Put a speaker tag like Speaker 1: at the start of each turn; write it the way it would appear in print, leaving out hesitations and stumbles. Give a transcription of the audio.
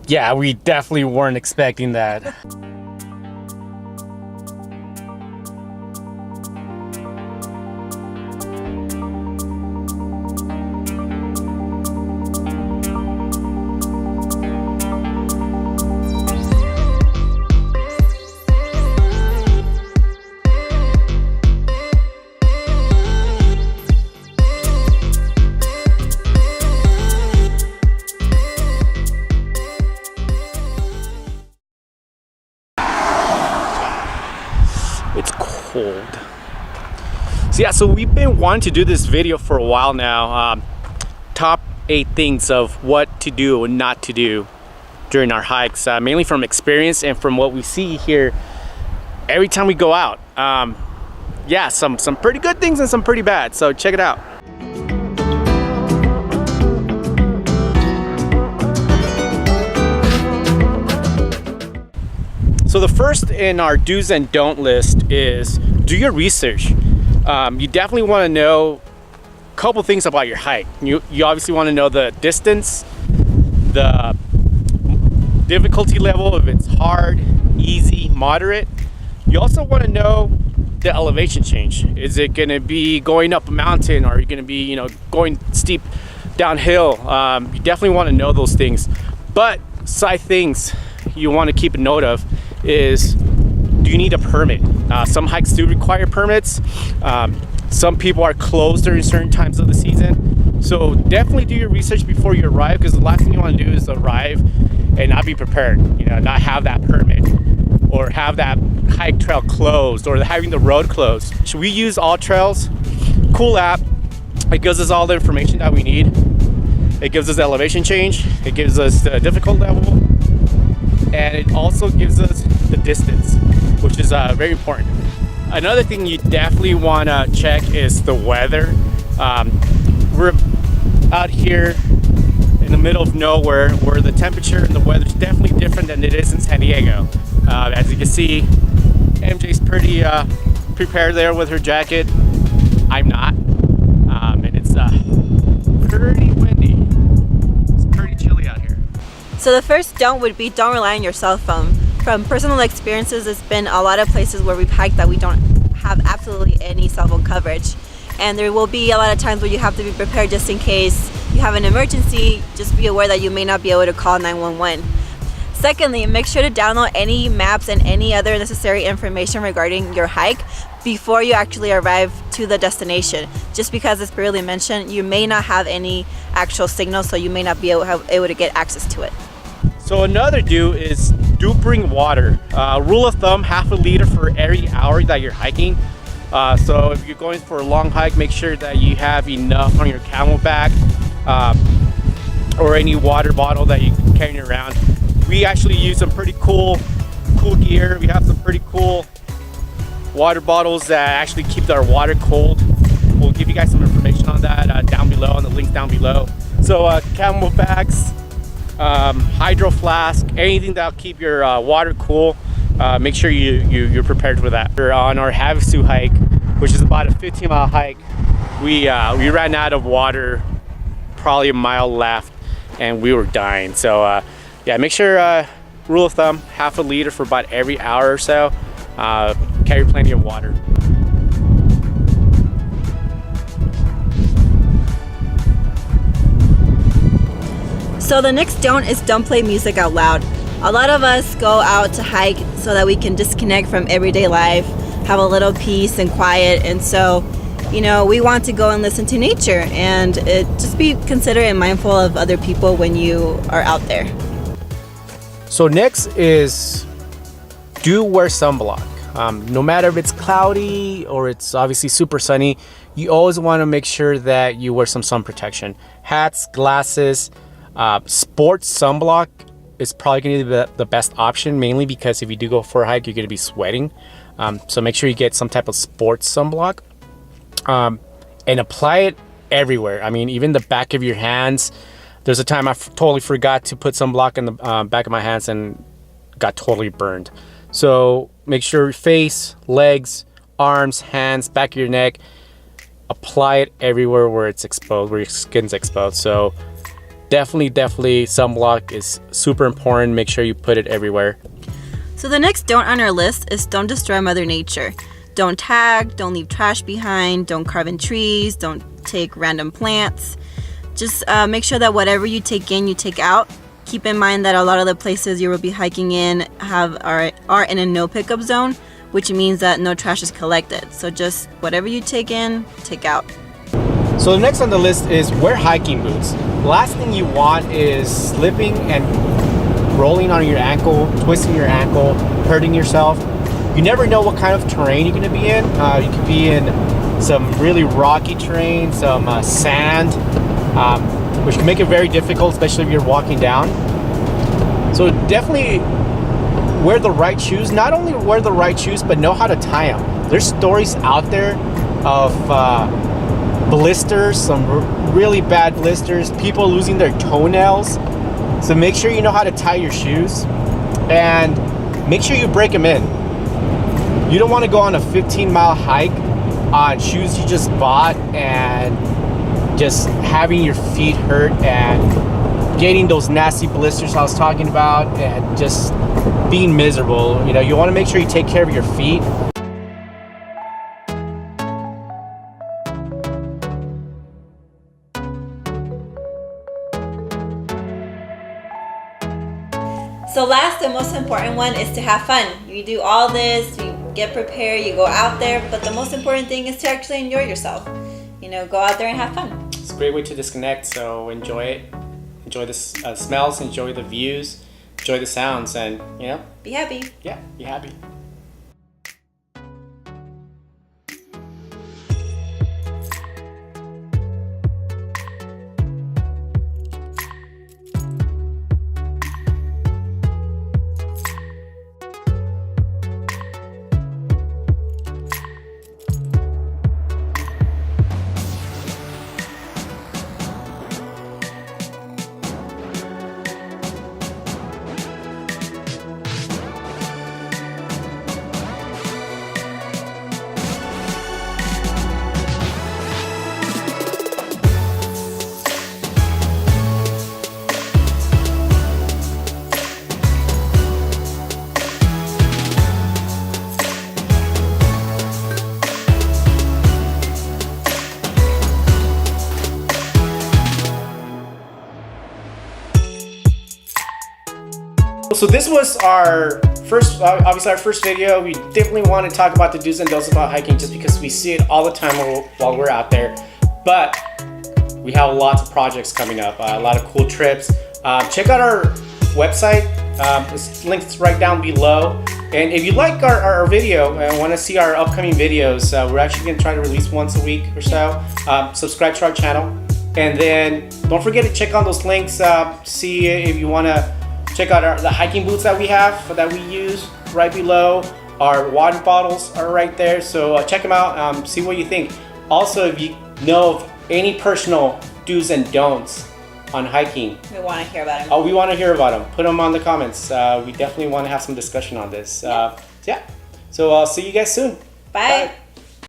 Speaker 1: Yeah, we definitely weren't expecting that. It's cold. So yeah, so we've been wanting to do this video for a while now. Top 8 things of what to do and not to do during our hikes, mainly from experience and from what we see here every time we go out. Yeah, some pretty good things and some pretty bad, so check it out. So the first in our do's and don't list is do your research. You definitely want to know a couple things about your hike. You obviously want to know the distance, the difficulty level, if it's hard, easy, moderate. You also want to know the elevation change. Is it going to be going up a mountain, or are you going to be, going steep downhill? You definitely want to know those things. But side things you want to keep a note of is, do you need a permit? Some hikes do require permits. Some people are closed during certain times of the season. So definitely do your research before you arrive, because the last thing you want to do is arrive and not be prepared, not have that permit, or have that hike trail closed, or having the road closed. So we use All Trails, cool app. It gives us all the information that we need. It gives us elevation change. It gives us the difficult level. And it also gives us the distance, which is very important. Another thing you definitely want to check is the weather. We're out here in the middle of nowhere, where the temperature and the weather is definitely different than it is in San Diego. As you can see, MJ's pretty prepared there with her jacket. I'm not, and it's pretty windy. It's pretty chilly out here.
Speaker 2: So the first don't would be, don't rely on your cell phone. From personal experiences, there's been a lot of places where we've hiked that we don't have absolutely any cell phone coverage. And there will be a lot of times where you have to be prepared just in case you have an emergency. Just be aware that you may not be able to call 911. Secondly, make sure to download any maps and any other necessary information regarding your hike before you actually arrive to the destination. Just because, as previously mentioned, you may not have any actual signal, so you may not be able to get access to it.
Speaker 1: So another do is do bring water. Rule of thumb, half a liter for every hour that you're hiking. So if you're going for a long hike, make sure that you have enough on your CamelBak, or any water bottle that you can carry around. We actually use some pretty cool gear. We have some pretty cool water bottles that actually keep our water cold. We'll give you guys some information on that down below, on the links down below. So CamelBaks, hydro flask, anything that'll keep your water cool. Make sure you're prepared for that. We're on our Havasu hike, which is about a 15-mile hike. We ran out of water, probably a mile left, and we were dying. So yeah, make sure, rule of thumb, half a liter for about every hour or so. Carry plenty of water.
Speaker 2: So the next don't is don't play music out loud. A lot of us go out to hike so that we can disconnect from everyday life, have a little peace and quiet, and so we want to go and listen to nature, and just be considerate and mindful of other people when you are out there.
Speaker 1: So next is do wear sunblock. No matter if it's cloudy or it's obviously super sunny, you always want to make sure that you wear some sun protection. Hats, glasses, sports sunblock is probably going to be the best option, mainly because if you do go for a hike, you're going to be sweating. So make sure you get some type of sports sunblock, and apply it everywhere. I mean, even the back of your hands. There's a time I totally forgot to put sunblock in the back of my hands and got totally burned. So make sure your face, legs, arms, hands, back of your neck, apply it everywhere where it's exposed, where your skin's exposed. So definitely sunblock is super important. Make sure you put it everywhere.
Speaker 2: So the next don't on our list is don't destroy Mother Nature. Don't tag, don't leave trash behind, don't carve in trees, don't take random plants. Just make sure that whatever you take in, you take out. Keep in mind that a lot of the places you will be hiking in are in a no pickup zone, which means that no trash is collected. So just whatever you take in, take out.
Speaker 1: So the next on the list is wear hiking boots. The last thing you want is slipping and rolling on your ankle, twisting your ankle, hurting yourself. You never know what kind of terrain you're going to be in. You could be in some really rocky terrain, some sand, which can make it very difficult, especially if you're walking down. So definitely wear the right shoes. Not only wear the right shoes, but know how to tie them. There's stories out there of blisters, some really bad blisters, people losing their toenails. So make sure you know how to tie your shoes and make sure you break them in. You don't want to go on a 15-mile hike on shoes you just bought and just having your feet hurt and getting those nasty blisters I was talking about and just being miserable. You know, you want to make sure you take care of your feet.
Speaker 2: So last and most important one is to have fun. You do all this, you get prepared, you go out there, but the most important thing is to actually enjoy yourself. You know, go out there and have fun.
Speaker 1: It's a great way to disconnect, so enjoy it. Enjoy the smells, enjoy the views, enjoy the sounds, and, you know,
Speaker 2: be happy.
Speaker 1: Yeah, be happy. So this was our first, obviously our first video. We definitely want to talk about the do's and don'ts about hiking just because we see it all the time while we're out there. But we have lots of projects coming up, a lot of cool trips. Check out our website. It's linked right down below. And if you like our video and want to see our upcoming videos, we're actually going to try to release once a week or so. Subscribe to our channel. And then don't forget to check on those links. See if you want to check out the hiking boots that we have, that we use right below. Our water bottles are right there. So check them out, see what you think. Also, if you know of any personal do's and don'ts on hiking,
Speaker 2: we want to hear about them.
Speaker 1: Oh, we want to hear about them. Put them on the comments. We definitely want to have some discussion on this. Yeah. So I'll see you guys soon.
Speaker 2: Bye.
Speaker 1: Bye.